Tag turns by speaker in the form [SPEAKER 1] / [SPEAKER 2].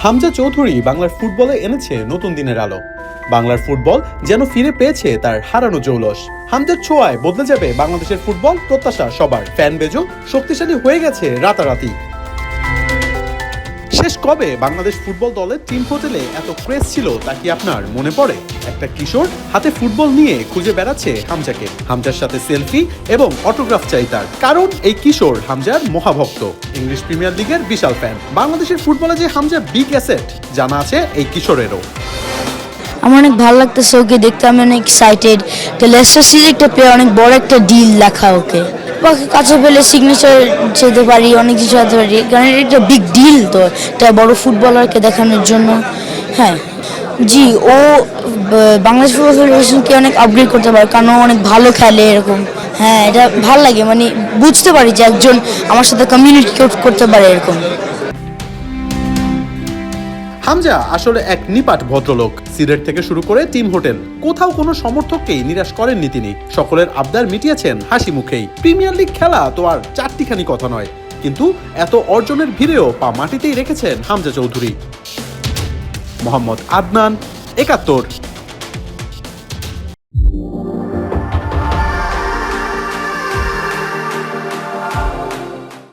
[SPEAKER 1] হামজা চৌধুরী বাংলার ফুটবলে এনেছে নতুন দিনের আলো। বাংলার ফুটবল যেন ফিরে পেয়েছে তার হারানো জৌলস। হামজার ছোঁয়ায় বদলে যাবে বাংলাদেশের ফুটবল, প্রত্যাশা সবার। ফ্যান বেজও শক্তিশালী হয়ে গেছে রাতারাতি। শেষ কবে বাংলাদেশ ফুটবল দলের টিম হোটেলে এত ক্রেজ ছিল তা কি আপনার মনে পড়ে? একটা কিশোর হাতে ফুটবল নিয়ে খুঁজে বেড়াচ্ছে হামজাকে। হামজার সাথে সেলফি এবং অটোগ্রাফ চাই তার, কারণ এই কিশোর হামজার মহাভক্ত, ইংলিশ প্রিমিয়ার লিগের বিশাল ফ্যান। বাংলাদেশের ফুটবলে যে হামজা বিগ অ্যাসেট জানা আছে এই কিশোরেরও।
[SPEAKER 2] আমার অনেক ভালো লাগতেছে ওকে দেখতে, আমি অনেক এক্সাইটেড। লেস্টার সিটির একটা প্লেয়ার, অনেক বড় একটা ডিল লেখা ওকে কাছে পেলে সিগনেচার যেতে পারি, অনেক কিছু হতে পারি, কারণ এটা একটা বিগ ডিল তো একটা বড় ফুটবলারকে দেখানোর জন্য। হ্যাঁ জি, ও বাংলাদেশ ফুটবল ফেডারেশনকে অনেক আপগ্রেড করতে পারে, কারণ ও অনেক ভালো খেলে এরকম। হ্যাঁ, এটা ভালো লাগে, মানে বুঝতে পারি যে একজন আমার সাথে কমিউনিকেট করতে পারে এরকম।
[SPEAKER 1] হামজা আসলে এক নিপাট ভদ্রলোক। সিলেট থেকে শুরু করে টিম হোটেল, কোথাও কোনো সমর্থককেই নিরাশ করেননি তিনি। সকলের আবদার মিটিয়েছেন হাসি মুখেই। প্রিমিয়ার লিগ খেলা তো আর চারটিখানি কথা নয়, কিন্তু এত অর্জনের ভিড়েও পা মাটিতেই রেখেছেন হামজা চৌধুরী। মোহাম্মদ আদনান, ৭১।